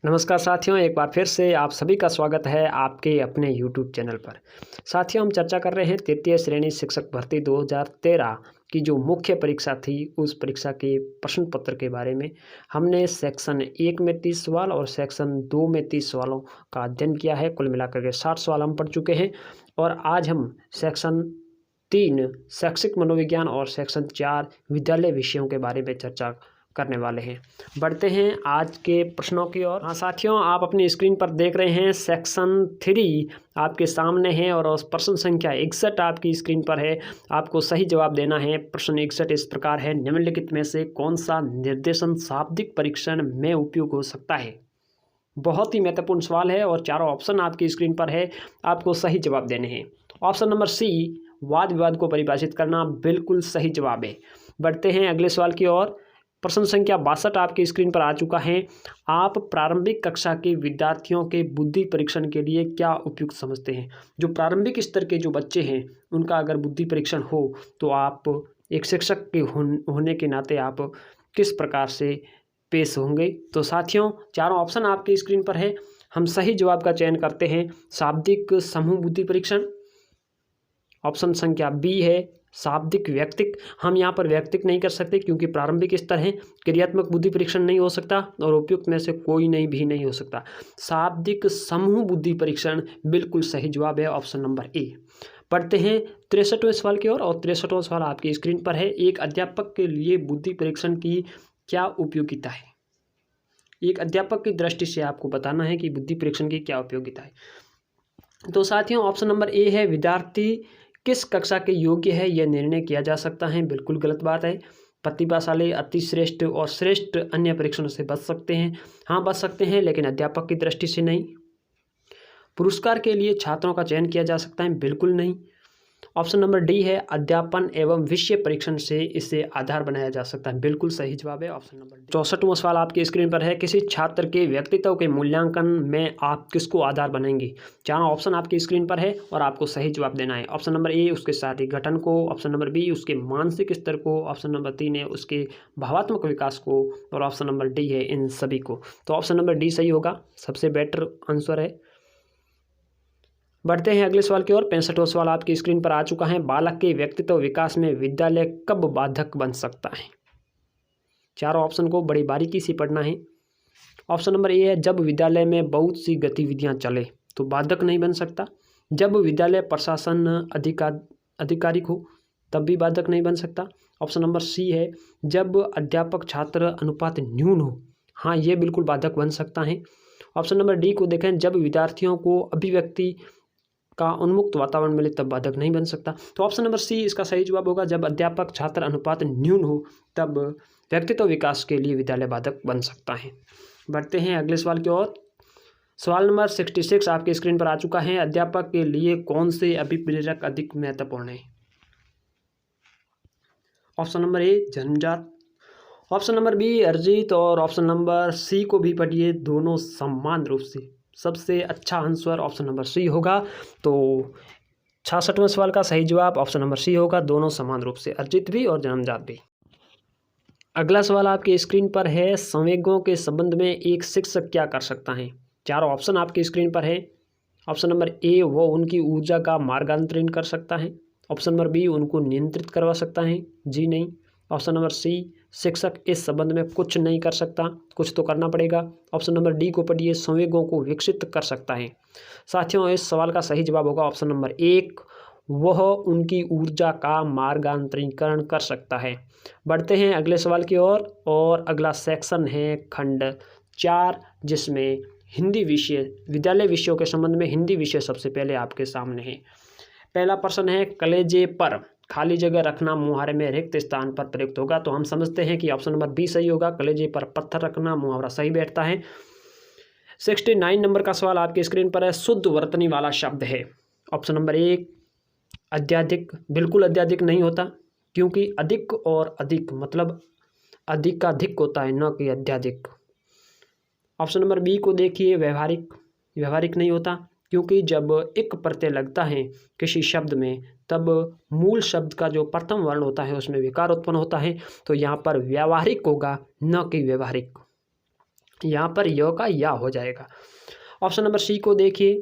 नमस्कार साथियों, एक बार फिर से आप सभी का स्वागत है आपके अपने YouTube चैनल पर। साथियों, हम चर्चा कर रहे हैं तृतीय श्रेणी शिक्षक भर्ती 2013 की जो मुख्य परीक्षा थी, उस परीक्षा के प्रश्न पत्र के बारे में। हमने सेक्शन 1 में 30 सवाल और सेक्शन 2 में 30 सवालों का अध्ययन किया है। कुल मिलाकर के 60 सवाल हम पढ़ चुके हैं और आज हम सेक्शन 3 शैक्षिक मनोविज्ञान और सेक्शन 4 विद्यालय विषयों के बारे में चर्चा करने वाले हैं। बढ़ते हैं आज के प्रश्नों की ओर। हाँ साथियों, आप अपनी स्क्रीन पर देख रहे हैं सेक्शन 3 आपके सामने है और उस प्रश्न संख्या 61 आपकी स्क्रीन पर है। आपको सही जवाब देना है। प्रश्न 61 इस प्रकार है, निम्नलिखित में से कौन सा निर्देशन शाब्दिक परीक्षण में उपयोग हो सकता है। बहुत ही महत्वपूर्ण सवाल है और चारों ऑप्शन आपकी स्क्रीन पर है, आपको सही जवाब देने हैं। ऑप्शन नंबर सी, वाद विवाद को परिभाषित करना, बिल्कुल सही जवाब है। बढ़ते हैं अगले सवाल की ओर। प्रश्न संख्या 62 आपकी स्क्रीन पर आ चुका है। आप प्रारंभिक कक्षा के विद्यार्थियों के बुद्धि परीक्षण के लिए क्या उपयुक्त समझते हैं। जो प्रारंभिक स्तर के जो बच्चे हैं उनका अगर बुद्धि परीक्षण हो तो आप एक शिक्षक के होने के नाते आप किस प्रकार से पेश होंगे। तो साथियों, चारों ऑप्शन आपकी स्क्रीन पर है। हम सही जवाब का चयन करते हैं। शाब्दिक समूह बुद्धि परीक्षण, ऑप्शन संख्या बी है शाब्दिक व्यक्तिक। हम यहाँ पर व्यक्तिक नहीं कर सकते क्योंकि प्रारंभिक स्तर है। क्रियात्मक बुद्धि परीक्षण नहीं हो सकता और उपयुक्त में से कोई नहीं हो सकता। शाब्दिक समूह बुद्धि परीक्षण बिल्कुल सही जवाब है, ऑप्शन नंबर ए। पढ़ते हैं 63वें सवाल की ओर और 63वां सवाल आपकी स्क्रीन पर है। एक अध्यापक के लिए बुद्धि परीक्षण की क्या उपयोगिता है। एक अध्यापक की दृष्टि से आपको बताना है कि बुद्धि परीक्षण की क्या उपयोगिता है। तो साथियों, ऑप्शन नंबर ए है विद्यार्थी किस कक्षा के योग्य है यह निर्णय किया जा सकता है। बिल्कुल गलत बात है। प्रतिभाशाली, अतिश्रेष्ठ और श्रेष्ठ अन्य परीक्षणों से बच सकते हैं। हाँ, बच सकते हैं लेकिन अध्यापक की दृष्टि से नहीं। पुरस्कार के लिए छात्रों का चयन किया जा सकता है, बिल्कुल नहीं। ऑप्शन नंबर डी है अध्यापन एवं विषय परीक्षण से इसे आधार बनाया जा सकता है, बिल्कुल सही जवाब है, ऑप्शन नंबर डी। 64वां सवाल आपकी स्क्रीन पर है। किसी छात्र के व्यक्तित्व के मूल्यांकन में आप किसको आधार बनाएंगे। चारों ऑप्शन आपकी स्क्रीन पर है और आपको सही जवाब देना है। ऑप्शन नंबर ए उसके शारीरिक गठन को, ऑप्शन नंबर बी उसके मानसिक स्तर को, ऑप्शन नंबर 3 है उसके भावात्मक विकास को और ऑप्शन नंबर डी है इन सभी को। तो ऑप्शन नंबर डी सही होगा, सबसे बेटर आंसर है। बढ़ते हैं अगले सवाल की ओर। 65वां सवाल आपकी स्क्रीन पर आ चुका है। बालक के व्यक्तित्व विकास में विद्यालय कब बाधक बन सकता है। चारों ऑप्शन को बड़ी बारीकी से पढ़ना है। ऑप्शन नंबर ए है जब विद्यालय में बहुत सी गतिविधियां चले तो बाधक नहीं बन सकता। जब विद्यालय प्रशासन आधिकारिक हो तब भी बाधक नहीं बन सकता। ऑप्शन नंबर सी है जब अध्यापक छात्र अनुपात न्यून हो, हाँ ये बिल्कुल बाधक बन सकता है। ऑप्शन नंबर डी को देखें, जब विद्यार्थियों को अभिव्यक्ति का उन्मुक्त वातावरण मिले तब बाधक नहीं बन सकता। तो ऑप्शन नंबर सी इसका सही जवाब होगा, जब अध्यापक छात्र अनुपात न्यून हो तब व्यक्तित्व विकास के लिए विद्यालय बाधक बन सकता है। बढ़ते हैं अगले सवाल की ओर। सवाल नंबर 66 आपके स्क्रीन पर आ चुका है। अध्यापक के लिए कौन से अभिप्रेरक अधिक महत्वपूर्ण है। ऑप्शन नंबर ए जन्मजात, ऑप्शन नंबर बी अर्जित और ऑप्शन नंबर सी को भी पढ़िए, दोनों समान रूप से। सबसे अच्छा आंसर ऑप्शन नंबर सी होगा। तो 66वें सवाल का सही जवाब ऑप्शन नंबर सी होगा, दोनों समान रूप से, अर्जित भी और जन्मजात भी। अगला सवाल आपकी स्क्रीन पर है। संवेगों के संबंध में एक शिक्षक क्या कर सकता है। चारों ऑप्शन आपकी स्क्रीन पर है। ऑप्शन नंबर ए वो उनकी ऊर्जा का मार्गांतरण कर सकता है। ऑप्शन नंबर बी उनको नियंत्रित करवा सकता है, जी नहीं। ऑप्शन नंबर सी शिक्षक इस संबंध में कुछ नहीं कर सकता, कुछ तो करना पड़ेगा। ऑप्शन नंबर डी को पढ़िए, संवेगों को विकसित कर सकता है। साथियों, इस सवाल का सही जवाब होगा ऑप्शन नंबर 1, वह उनकी ऊर्जा का मार्गांतरीकरण कर सकता है। बढ़ते हैं अगले सवाल की ओर और अगला सेक्शन है खंड 4, जिसमें हिंदी विषय, विद्यालय विषयों के संबंध में हिंदी विषय सबसे पहले आपके सामने है। पहला प्रश्न है कलेजे पर खाली जगह रखना मुहावरे में रिक्त स्थान पर प्रयुक्त होगा। तो हम समझते हैं कि ऑप्शन नंबर बी सही होगा, कलेजे पर पत्थर रखना मुहावरा सही बैठता है। 69 नंबर का सवाल आपकी स्क्रीन पर है। शुद्ध वर्तनी वाला शब्द है। ऑप्शन नंबर 1 अत्यधिक, बिल्कुल अत्यधिक नहीं होता क्योंकि अधिक और अधिक मतलब अधिकाधिक होता है, न कि अत्यधिक। ऑप्शन नंबर बी को देखिए, व्यवहारिक, व्यवहारिक नहीं होता क्योंकि जब एक प्रत्यय लगता है किसी शब्द में तब मूल शब्द का जो प्रथम वर्ण होता है उसमें विकार उत्पन्न होता है, तो यहाँ पर व्यावहारिक होगा, न कि व्यवहारिक। यहाँ पर य का या हो जाएगा। ऑप्शन नंबर सी को देखिए,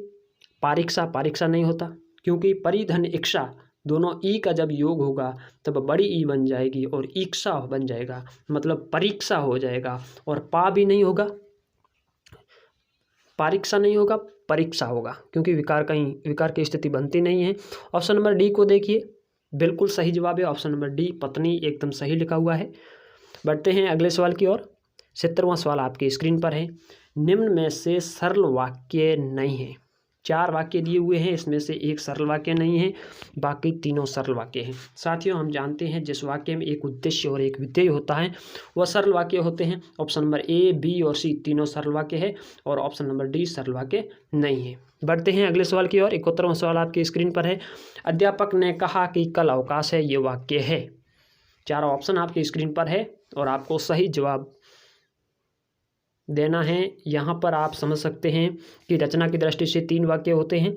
पारीक्षा, पारीक्षा नहीं होता क्योंकि परिधन इक्षा दोनों ई का जब योग होगा तब बड़ी ई बन जाएगी और इक्षा बन जाएगा, मतलब परीक्षा हो जाएगा। और पा भी नहीं होगा, परीक्षा नहीं होगा, परीक्षा होगा क्योंकि विकार की स्थिति बनती नहीं है। ऑप्शन नंबर डी को देखिए, बिल्कुल सही जवाब है ऑप्शन नंबर डी, पत्नी, एकदम सही लिखा हुआ है। बढ़ते हैं अगले सवाल की ओर। 70वां सवाल आपकी स्क्रीन पर है। निम्न में से सरल वाक्य नहीं है। 4 वाक्य दिए हुए हैं, इसमें से एक सरल वाक्य नहीं है, बाकी तीनों सरल वाक्य हैं। साथियों, हम जानते हैं जिस वाक्य में एक उद्देश्य और एक विधेय होता है वह सरल वाक्य होते हैं। ऑप्शन नंबर ए, बी और सी तीनों सरल वाक्य है और ऑप्शन नंबर डी सरल वाक्य नहीं है। बढ़ते हैं अगले सवाल की ओर। 71वां सवाल आपकी स्क्रीन पर है। अध्यापक ने कहा कि कल अवकाश है, ये वाक्य है। 4 ऑप्शन आपकी स्क्रीन पर है और आपको सही जवाब देना है। यहाँ पर आप समझ सकते हैं कि रचना की दृष्टि से 3 वाक्य होते हैं,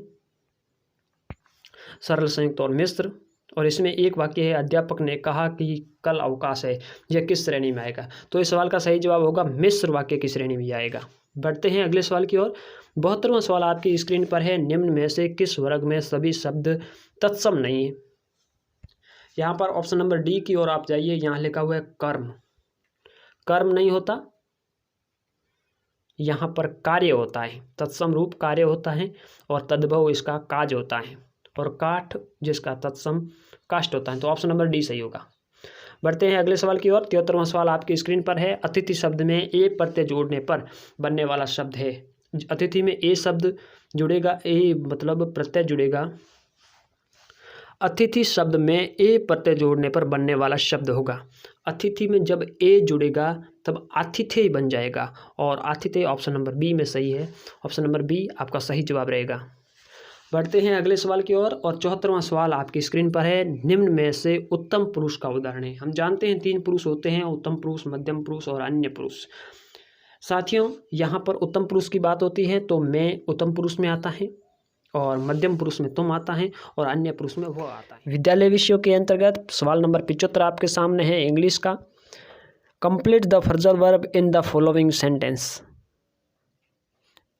सरल, संयुक्त और मिश्र। और इसमें एक वाक्य है अध्यापक ने कहा कि कल अवकाश है, यह किस श्रेणी में आएगा? तो इस सवाल का सही जवाब होगा मिश्र वाक्य की श्रेणी में आएगा। बढ़ते हैं अगले सवाल की ओर। 72वां सवाल आपकी स्क्रीन पर है। निम्न में से किस वर्ग में सभी शब्द तत्सम नहीं है? यहाँ पर ऑप्शन नंबर डी की ओर आप जाइए, यहाँ लिखा हुआ है कर्म, कर्म नहीं होता, यहाँ पर कार्य होता है, तत्सम रूप कार्य होता है और तद्भव इसका काज होता है और काठ जिसका तत्सम काष्ठ होता है। तो ऑप्शन नंबर डी सही होगा। बढ़ते हैं अगले सवाल की ओर। 73वां सवाल आपकी स्क्रीन पर है। अतिथि शब्द में ए प्रत्यय जोड़ने पर बनने वाला शब्द है। अतिथि में ए शब्द जुड़ेगा, ए मतलब प्रत्यय जुड़ेगा। अतिथि शब्द में ए प्रत्यय जोड़ने पर बनने वाला शब्द होगा। अतिथि में जब ए जुड़ेगा तब आतिथ्य बन जाएगा और आतिथ्य ऑप्शन नंबर बी में सही है। ऑप्शन नंबर बी आपका सही जवाब रहेगा। बढ़ते हैं अगले सवाल की ओर और 74वां सवाल आपकी स्क्रीन पर है। निम्न में से उत्तम पुरुष का उदाहरण है। हम जानते हैं 3 पुरुष होते हैं, उत्तम पुरुष, मध्यम पुरुष और अन्य पुरुष। साथियों, यहाँ पर उत्तम पुरुष की बात होती है तो मैं उत्तम पुरुष में आता है और मध्यम पुरुष में तुम आता है और अन्य पुरुष में वो आता है। विद्यालय विषयों के अंतर्गत सवाल नंबर 75 आपके सामने है इंग्लिश का। Complete the phrasal verb in the following sentence.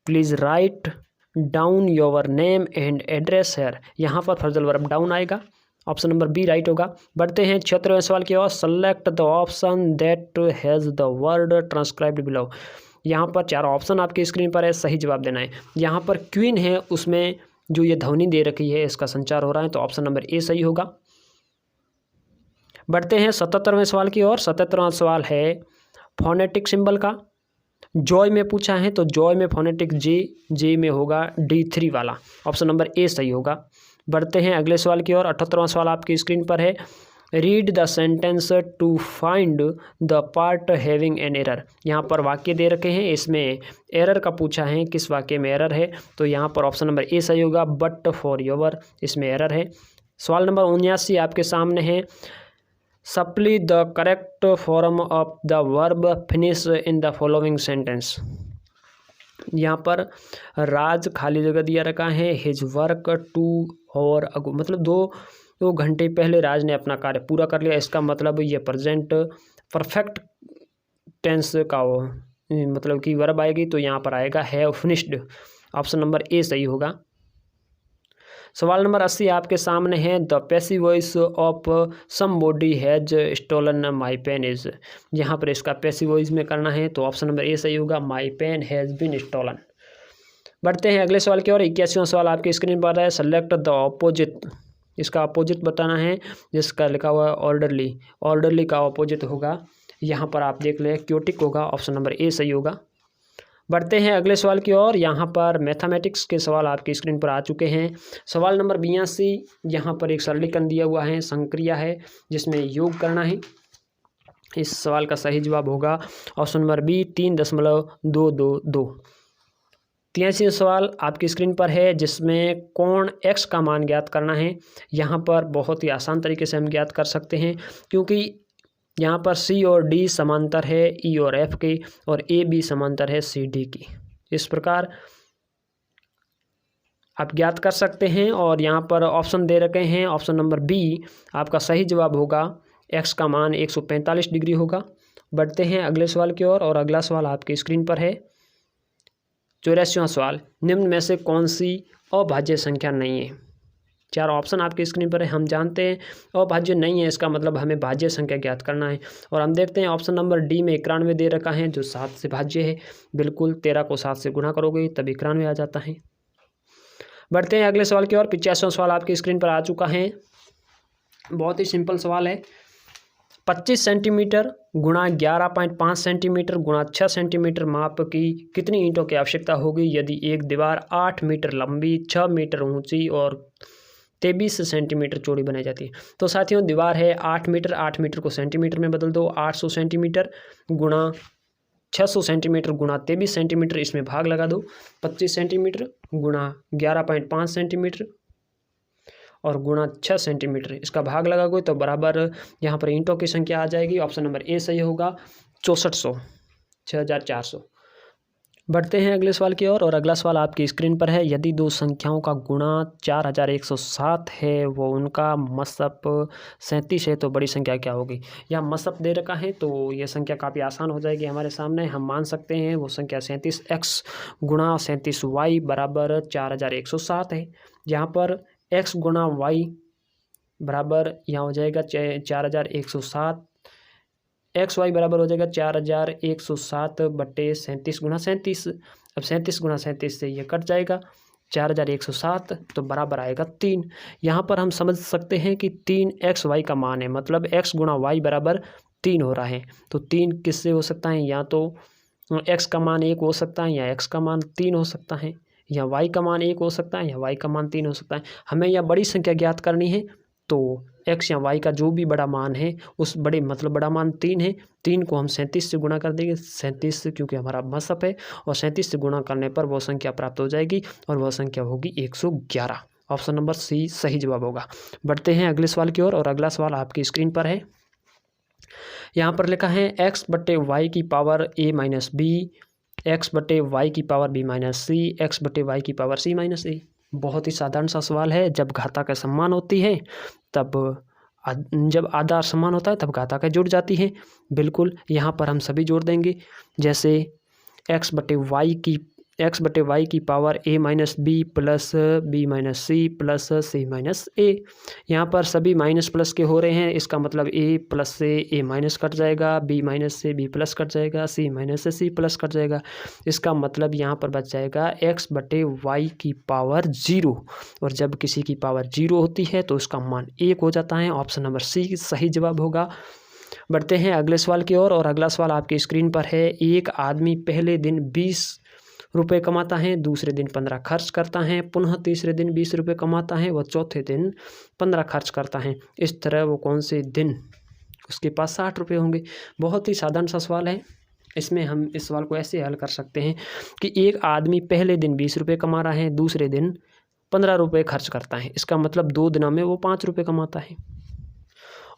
Please write down your name and address here. यहाँ पर फ्रेजल वर्ब डाउन आएगा, ऑप्शन नंबर बी राइट होगा। बढ़ते हैं 76वें सवाल की ओर। Select the option that has the word transcribed below. यहाँ पर 4 ऑप्शन आपकी स्क्रीन पर है, सही जवाब देना है। यहाँ पर क्वीन है, उसमें जो ये ध्वनि दे रखी है इसका संचार हो रहा है, तो ऑप्शन नंबर ए सही होगा। बढ़ते हैं 77वें सवाल की ओर। 77वां सवाल है फोनेटिक सिंबल का। जॉय में पूछा है तो जॉय में फोनेटिक जे में होगा D3 वाला, ऑप्शन नंबर ए सही होगा। बढ़ते हैं अगले सवाल की ओर। 78वां सवाल आपकी स्क्रीन पर है। Read the sentence to find the part having an error. यहाँ पर वाक्य दे रखे हैं, इसमें एरर का पूछा है, किस वाक्य में एरर है? तो यहाँ पर ऑप्शन नंबर ए सही होगा, बट फॉर योर, इसमें एरर है। सवाल नंबर 79 आपके सामने है। Supply the correct form of the verb finish in the following sentence. यहाँ पर राज खाली जगह दिया रखा है, हिज वर्क टू और अगो, मतलब दो घंटे पहले राज ने अपना कार्य पूरा कर लिया। इसका मतलब ये प्रेजेंट परफेक्ट टेंस का मतलब कि वर्ब आएगी, तो यहाँ पर आएगा have finished, option number A सही होगा। सवाल नंबर 80 आपके सामने है। The passive voice of somebody has stolen my pen is. यहाँ पर इसका पैसिव वॉइस में करना है तो ऑप्शन नंबर ए सही होगा, my pen has been stolen. बढ़ते हैं अगले सवाल की ओर। 81वां सवाल आपकी स्क्रीन पर है। सेलेक्ट द ऑपोजिट, इसका अपोजिट बताना है, जिसका लिखा हुआ है ऑर्डरली। ऑर्डरली का अपोजिट होगा, यहाँ पर आप देख लें क्योटिक होगा, ऑप्शन नंबर ए सही होगा। बढ़ते हैं अगले सवाल की ओर। यहाँ पर मैथमेटिक्स के सवाल आपकी स्क्रीन पर आ चुके हैं। सवाल नंबर 82, यहाँ पर एक सरलीकरण दिया हुआ है, संक्रिया है जिसमें योग करना है। इस सवाल का सही जवाब होगा ऑप्शन नंबर बी 3.222। 83वां सवाल आपकी स्क्रीन पर है जिसमें कोण x का मान ज्ञात करना है। यहाँ पर बहुत ही आसान तरीके से हम ज्ञात कर सकते हैं, क्योंकि यहाँ पर C और D समांतर है E और F के, और A B समांतर है C D की। इस प्रकार आप ज्ञात कर सकते हैं और यहाँ पर ऑप्शन दे रखे हैं। ऑप्शन नंबर बी आपका सही जवाब होगा, x का मान 145 डिग्री होगा बढ़ते हैं अगले सवाल की ओर, और अगला सवाल आपकी स्क्रीन पर है। 84वां सवाल, निम्न में से कौन सी अभाज्य संख्या नहीं है? 4 ऑप्शन आपकी स्क्रीन पर है। हम जानते हैं अभाज्य नहीं है, इसका मतलब हमें भाज्य संख्या ज्ञात करना है। और हम देखते हैं ऑप्शन नंबर डी में 91 दे रखा है, जो 7 से भाज्य है। बिल्कुल 13 को 7 से गुणा करोगे तब 91 आ जाता है। बढ़ते हैं अगले सवाल की ओर। 85वां सवाल आपकी स्क्रीन पर आ चुका है। बहुत ही सिंपल सवाल है। 25 सेंटीमीटर गुणा 11.5 सेंटीमीटर गुणा 6 सेंटीमीटर माप की कितनी ईंटों की आवश्यकता होगी यदि एक दीवार 8 मीटर लंबी, 6 मीटर ऊंची और 23 सेंटीमीटर चौड़ी बनाई जाती है? तो साथियों, दीवार है 8 मीटर, 8 मीटर को सेंटीमीटर में बदल दो। 800 सेंटीमीटर गुणा 600 सेंटीमीटर गुणा 23 सेंटीमीटर, इसमें भाग लगा दो। 25 सेंटीमीटर गुणा 11.5 सेंटीमीटर और गुणा 6 सेंटीमीटर, इसका भाग लगाओगे तो बराबर यहाँ पर ईंटों की संख्या आ जाएगी। ऑप्शन नंबर ए सही होगा, 6400, 6400। बढ़ते हैं अगले सवाल की ओर, और अगला सवाल आपकी स्क्रीन पर है। यदि दो संख्याओं का गुणा 4107 है वो उनका मसप 37 है तो बड़ी संख्या क्या होगी? या मसप दे रखा है तो ये संख्या काफ़ी आसान हो जाएगी हमारे सामने। हम मान सकते हैं वो संख्या 37x गुणा 37y बराबर 4107 है। यहाँ पर x गुणा y बराबर यहाँ हो जाएगा 4107, एक्स वाई बराबर हो जाएगा 4107 बटे 37 गुणा 37। अब 37 गुणा 37 से ये कट जाएगा, 4107 तो बराबर आएगा 3। यहाँ पर हम समझ सकते हैं कि 3 एक्स वाई का मान है, मतलब x गुणा वाई बराबर 3 हो रहा है। तो 3 किससे हो सकता है? या तो x का मान 1 हो सकता है, या x का मान 3 हो सकता है, या y का मान 1 हो सकता है, या y का मान 3 हो सकता है। हमें यह बड़ी संख्या ज्ञात करनी है, तो x या y का जो भी बड़ा मान है उस बड़े मतलब बड़ा मान 3 है, 3 को हम 37 से गुणा कर देंगे। 37 से, क्योंकि हमारा मसप है, और 37 से गुणा करने पर वो संख्या प्राप्त हो जाएगी, और वह संख्या होगी 111। ऑप्शन नंबर सी सही जवाब होगा। बढ़ते हैं अगले सवाल की ओर, और अगला सवाल आपकी स्क्रीन पर है। यहाँ पर लिखा है x बटे वाई की power a minus b, x बटे वाई की power b minus c, x बटे वाई की पावर c माइनस ए। बहुत ही साधारण सा सवाल है। जब घातांक समान होती है तब जब आधार समान होता है तब घातांक जुड़ जाती है। बिल्कुल यहाँ पर हम सभी जोड़ देंगे, जैसे एक्स बटे वाई की power a minus B plus b minus C plus c minus A. यहाँ पर सभी माइनस प्लस के हो रहे हैं, इसका मतलब a प्लस से a माइनस कट जाएगा, b माइनस से b प्लस कट जाएगा, c माइनस से c प्लस कट जाएगा। इसका मतलब यहाँ पर बच जाएगा x बटे वाई की पावर 0, और जब किसी की पावर 0 होती है तो उसका मान 1 हो जाता है। ऑप्शन नंबर सी सही जवाब होगा। बढ़ते हैं अगले सवाल की ओर, और अगला सवाल आपकी स्क्रीन पर है। एक आदमी पहले दिन 20 रुपये कमाता है, दूसरे दिन 15 खर्च करता है, पुनः तीसरे दिन 20 रुपये कमाता है, वह चौथे दिन 15 खर्च करता है। इस तरह वो कौन से दिन उसके पास 60 रुपये होंगे? बहुत ही साधारण सा सवाल है। इसमें हम इस सवाल को ऐसे हल कर सकते हैं कि एक आदमी पहले दिन 20 रुपये कमा रहा है, दूसरे दिन 15 रुपये खर्च करता है। इसका मतलब 2 दिनों में वो 5 रुपये कमाता है।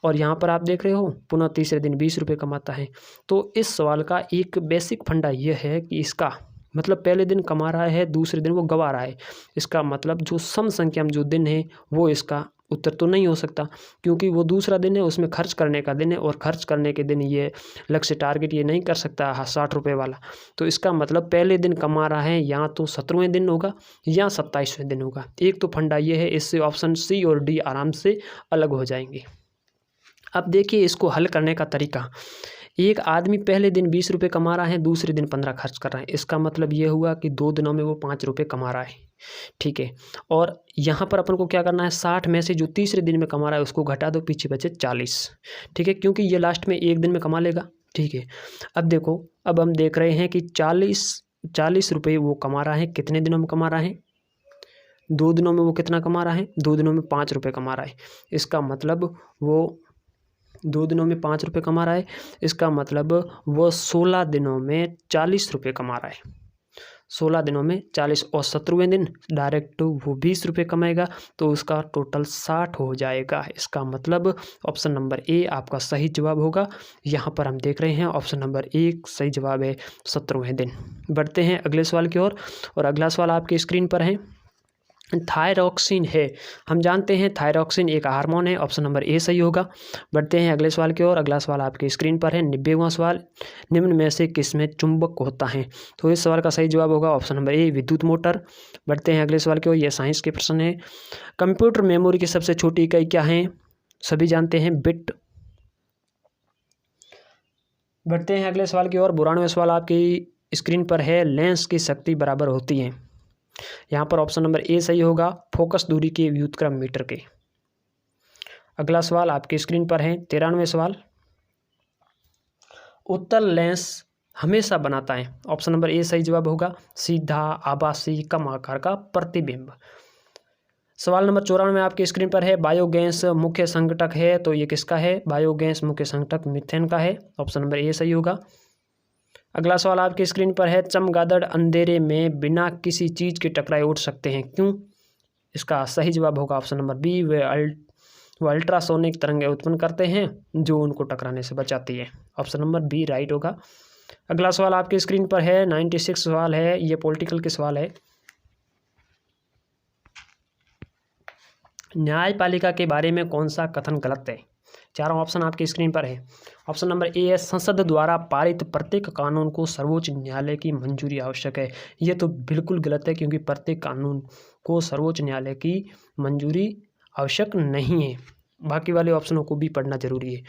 और यहाँ पर आप देख रहे हो पुनः तीसरे दिन 20 रुपये कमाता है। तो इस सवाल का एक बेसिक फंडा यह है कि इसका मतलब पहले दिन कमा रहा है, दूसरे दिन वो गवा रहा है। इसका मतलब जो सम संख्या में जो दिन है वो इसका उत्तर तो नहीं हो सकता, क्योंकि वो दूसरा दिन है, उसमें खर्च करने का दिन है, और खर्च करने के दिन ये लक्ष्य टारगेट ये नहीं कर सकता 60 रुपये वाला। तो इसका मतलब पहले दिन कमा रहा है या तो 17वें दिन होगा या 27वें दिन होगा। एक तो फंडा ये है, इससे ऑप्शन सी और डी आराम से अलग हो जाएंगे। अब देखिए इसको हल करने का तरीका। एक आदमी पहले दिन 20 रुपये कमा रहा है, दूसरे दिन 15 खर्च कर रहा है। इसका मतलब ये हुआ कि 2 दिनों में वो 5 रुपये कमा रहा है। ठीक है, और यहाँ पर अपन को क्या करना है, 60 में से जो तीसरे दिन में कमा रहा है उसको घटा दो, पीछे बचे 40। ठीक है, क्योंकि ये लास्ट में एक दिन में कमा लेगा। ठीक है, अब देखो, अब हम देख रहे हैं कि 40 रुपये वो कमा रहा है। कितने दिनों में कमा रहा है? 2 दिनों में वो कितना कमा रहा है? 2 दिनों में 5 रुपये कमा रहा है। इसका मतलब वो 2 दिनों में 5 रुपये कमा रहा है। इसका मतलब वो 16 दिनों में 40 रुपये कमा रहा है। 16 दिनों में 40, और 17वें दिन डायरेक्ट वो 20 रुपये कमाएगा, तो उसका टोटल 60 हो जाएगा। इसका मतलब ऑप्शन नंबर ए आपका सही जवाब होगा। यहाँ पर हम देख रहे हैं ऑप्शन नंबर 1 सही जवाब है, 17वें दिन। बढ़ते हैं अगले सवाल की ओर, और अगला सवाल आपकी स्क्रीन पर है। थायरॉक्सिन है। हम जानते हैं थायरॉक्सिन एक हार्मोन है। ऑप्शन नंबर ए सही होगा। बढ़ते हैं अगले सवाल की ओर। अगला सवाल आपकी स्क्रीन पर है। 90वां सवाल, निम्न में से किसमें चुंबक होता है? तो इस सवाल का सही जवाब होगा ऑप्शन नंबर ए, विद्युत मोटर। बढ़ते हैं अगले सवाल की ओर। यह साइंस के प्रश्न है। कंप्यूटर मेमोरी की सबसे छोटी इकाई क्या है? सभी जानते हैं, बिट। बढ़ते हैं अगले सवाल की ओर। 92वां सवाल आपकी स्क्रीन पर है। लेंस की शक्ति बराबर होती है। यहाँ पर ऑप्शन नंबर ए सही होगा, फोकस दूरी के व्युत्क्रम मीटर के। अगला सवाल आपकी स्क्रीन पर है। 93वां सवाल, उत्तल लेंस हमेशा बनाता है। ऑप्शन नंबर ए सही जवाब होगा, सीधा, आभासी, कम आकार का प्रतिबिंब। सवाल नंबर 94 में आपकी स्क्रीन पर है। बायोगैस मुख्य संघटक है, तो ये किसका है? बायोगैस मुख्य संघटक मीथेन का है। ऑप्शन नंबर ए सही होगा। अगला सवाल आपकी स्क्रीन पर है। चमगादड़ अंधेरे में बिना किसी चीज के टकराए उड़ सकते हैं, क्यों? इसका सही जवाब होगा ऑप्शन नंबर बी, वे अल्ट्रासोनिक तरंगें उत्पन्न करते हैं जो उनको टकराने से बचाती है। ऑप्शन नंबर बी राइट होगा। अगला सवाल आपकी स्क्रीन पर है। 96 सवाल है, ये पॉलिटिकल के सवाल है। न्यायपालिका के बारे में कौन सा कथन गलत है? चारों ऑप्शन आपकी स्क्रीन पर है। ऑप्शन नंबर ए है, संसद द्वारा पारित प्रत्येक कानून को सर्वोच्च न्यायालय की मंजूरी आवश्यक है। ये तो बिल्कुल गलत है, क्योंकि प्रत्येक कानून को सर्वोच्च न्यायालय की मंजूरी आवश्यक नहीं है। बाकी वाले ऑप्शनों को भी पढ़ना जरूरी है।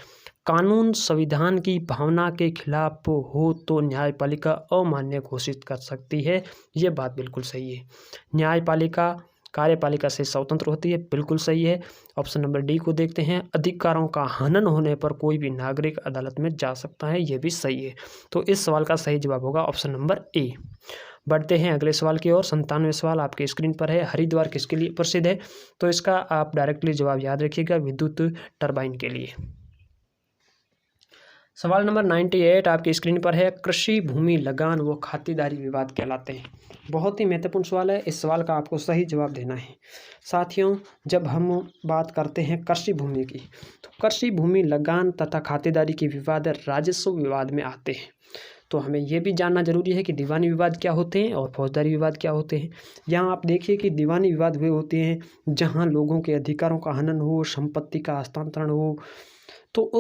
कानून संविधान की भावना के खिलाफ हो तो न्यायपालिका अमान्य घोषित कर सकती है। ये बात बिल्कुल सही है। न्यायपालिका कार्यपालिका से स्वतंत्र होती है, बिल्कुल सही है। ऑप्शन नंबर डी को देखते हैं। अधिकारों का हनन होने पर कोई भी नागरिक अदालत में जा सकता है, ये भी सही है। तो इस सवाल का सही जवाब होगा ऑप्शन नंबर ए। बढ़ते हैं अगले सवाल की ओर। 97वां सवाल आपके स्क्रीन पर है। हरिद्वार किसके लिए प्रसिद्ध है? तो इसका आप डायरेक्टली जवाब याद रखिएगा, विद्युत टरबाइन के लिए। सवाल नंबर 98 आपकी स्क्रीन पर है। कृषि भूमि लगान व खातेदारी विवाद कहलाते हैं। बहुत ही महत्वपूर्ण सवाल है। इस सवाल का आपको सही जवाब देना है। साथियों, जब हम बात करते हैं कृषि भूमि की, तो कृषि भूमि लगान तथा खातेदारी के विवाद राजस्व विवाद में आते हैं। तो हमें यह भी जानना जरूरी है कि दीवानी विवाद क्या होते हैं और फौजदारी विवाद क्या होते हैं। यहाँ आप देखिए कि दीवानी विवाद वे होते हैं जहाँ लोगों के अधिकारों का हनन हो, संपत्ति का हस्तांतरण हो, तो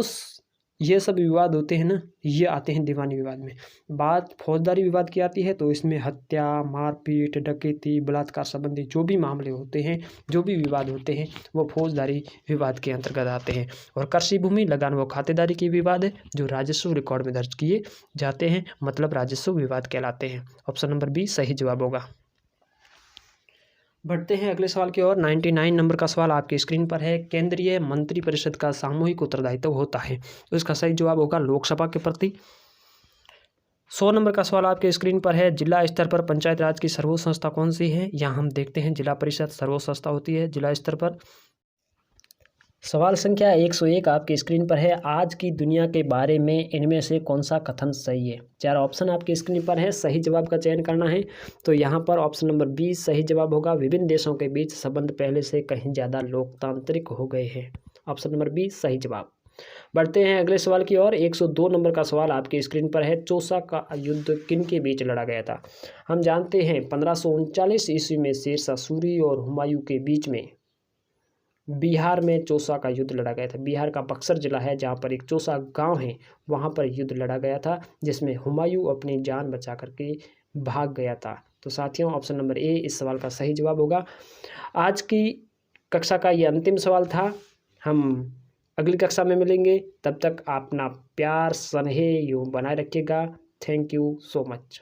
ये सब विवाद होते हैं ना, ये आते हैं दीवानी विवाद में। बात फौजदारी विवाद की आती है तो इसमें हत्या, मारपीट, डकैती, बलात्कार संबंधी जो भी मामले होते हैं, जो भी विवाद होते हैं, वो फौजदारी विवाद के अंतर्गत आते हैं। और कृषि भूमि लगान व खातेदारी के विवाद है जो राजस्व रिकॉर्ड में दर्ज किए जाते हैं, मतलब राजस्व विवाद कहलाते हैं। ऑप्शन नंबर बी सही जवाब होगा। बढ़ते हैं अगले सवाल की ओर। 99 नंबर का सवाल आपकी स्क्रीन पर है। केंद्रीय मंत्रिपरिषद का सामूहिक उत्तरदायित्व होता है, तो इसका सही जवाब होगा लोकसभा के प्रति। 100 नंबर का सवाल आपके स्क्रीन पर है। जिला स्तर पर पंचायत राज की सर्वोच्च संस्था कौन सी है? यहाँ हम देखते हैं जिला परिषद सर्वोच्च संस्था होती है जिला स्तर पर। सवाल संख्या 101 आपकी स्क्रीन पर है। आज की दुनिया के बारे में इनमें से कौन सा कथन सही है? 4 ऑप्शन आपकी स्क्रीन पर है, सही जवाब का चयन करना है। तो यहाँ पर ऑप्शन नंबर बी सही जवाब होगा। विभिन्न देशों के बीच संबंध पहले से कहीं ज़्यादा लोकतांत्रिक हो गए हैं। ऑप्शन नंबर बी सही जवाब। बढ़ते हैं अगले सवाल की ओर। 102 नंबर का सवाल आपकी स्क्रीन पर है। चौसा का युद्ध किन के बीच लड़ा गया था? हम जानते हैं 1539 ईस्वी में शेरशाह सूरी और हुमायूं के बीच में बिहार में चौसा का युद्ध लड़ा गया था। बिहार का बक्सर जिला है जहाँ पर एक चौसा गांव है, वहाँ पर युद्ध लड़ा गया था जिसमें हुमायूं अपनी जान बचा करके भाग गया था। तो साथियों, ऑप्शन नंबर ए इस सवाल का सही जवाब होगा। आज की कक्षा का ये अंतिम सवाल था। हम अगली कक्षा में मिलेंगे, तब तक अपना प्यार स्नेह यूँ बनाए रखिएगा। Thank you so much.